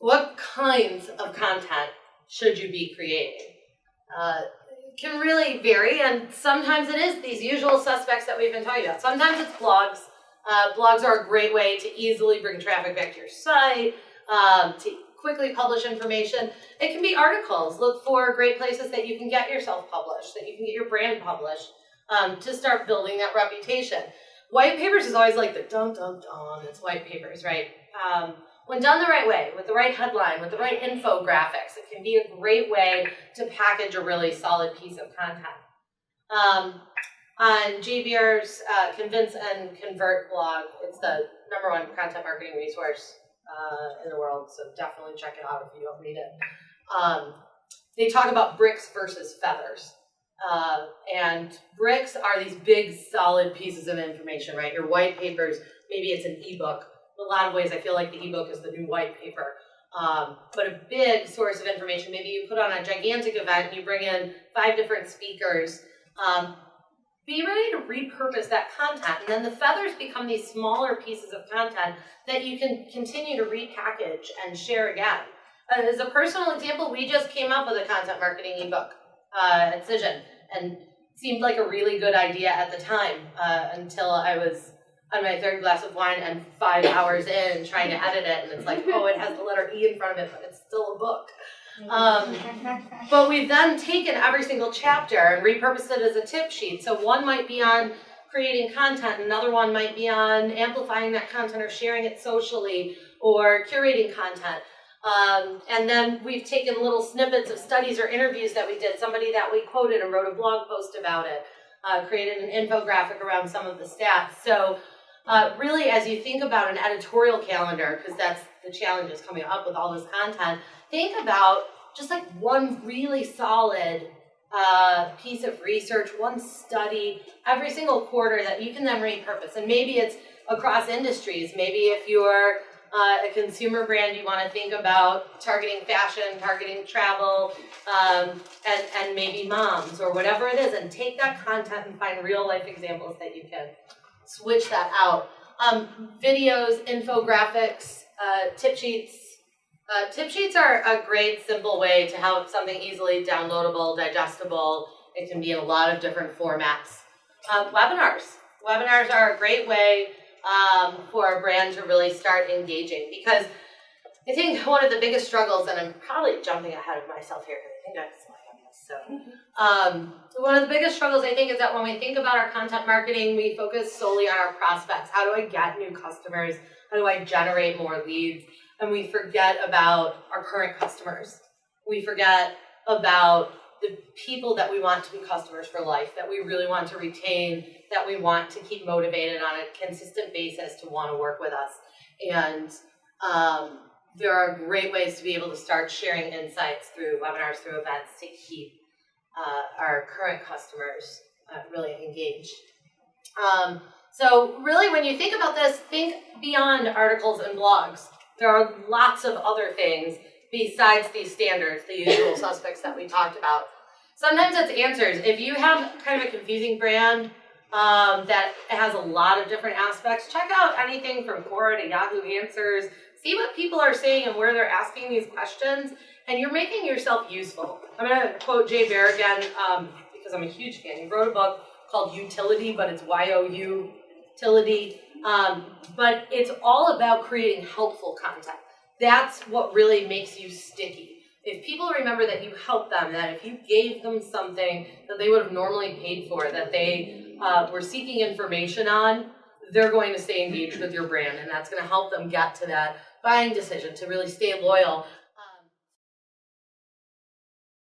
What kinds of content should you be creating? It can really vary, and sometimes it is these usual suspects that we've been talking about. Sometimes it's blogs. Blogs are a great way to easily bring traffic back to your site, to quickly publish information. It can be articles. Look for great places that you can get yourself published, that you can get your brand published, to start building that reputation. White papers is always like the dun dun dun. It's white papers, right? When done the right way, with the right headline, with the right infographics, it can be a great way to package a really solid piece of content. On JBR's Convince and Convert blog, it's the #1 content marketing resource in the world, so definitely check it out if you don't read it. They talk about bricks versus feathers. And bricks are these big, solid pieces of information, right? Your white papers, maybe it's an ebook. In a lot of ways, I feel like the ebook is the new white paper. But a big source of information, maybe you put on a gigantic event and you bring in 5 different speakers. Be ready to repurpose that content. And then the feathers become these smaller pieces of content that you can continue to repackage and share again. As a personal example, we just came up with a content marketing ebook at Cision, and it seemed like a really good idea at the time until I was on my 3rd glass of wine and 5 hours in trying to edit it, and it's like, oh, it has the letter E in front of it, but it's still a book. But we've then taken every single chapter and repurposed it as a tip sheet. So one might be on creating content, another one might be on amplifying that content or sharing it socially or curating content. And then we've taken little snippets of studies or interviews that we did, somebody that we quoted and wrote a blog post about it, created an infographic around some of the stats. So really, as you think about an editorial calendar, because that's the challenge is coming up with all this content, think about just like one really solid piece of research, one study every single quarter that you can then repurpose. And maybe it's across industries. Maybe if you're a consumer brand, you want to think about targeting fashion, targeting travel, and maybe moms or whatever it is, and take that content and find real life examples that you can switch that out. Videos, infographics, tip sheets. Tip sheets are a great, simple way to have something easily downloadable, digestible. It can be in a lot of different formats. Webinars. Webinars are a great way for a brand to really start engaging, because I think one of the biggest struggles, and I'm probably jumping ahead of myself here because I think that's why I'm this. So one of the biggest struggles I think is that when we think about our content marketing, we focus solely on our prospects. How do I get new customers? How do I generate more leads? And we forget about our current customers. We forget about the people that we want to be customers for life, that we really want to retain, that we want to keep motivated on a consistent basis to want to work with us. And there are great ways to be able to start sharing insights through webinars, through events, to keep our current customers really engaged. So really, when you think about this, think beyond articles and blogs. There are lots of other things besides these standards, the usual suspects that we talked about. Sometimes it's answers. If you have kind of a confusing brand that has a lot of different aspects, check out anything from Quora to Yahoo Answers. See what people are saying and where they're asking these questions, and you're making yourself useful. I'm going to quote Jay Baer again because I'm a huge fan. He wrote a book called Utility, but it's Y-O-U, utility. But it's all about creating helpful content. That's what really makes you sticky. If people remember that you helped them, that if you gave them something that they would have normally paid for, that they were seeking information on, they're going to stay engaged with your brand, and that's going to help them get to that buying decision, to really stay loyal.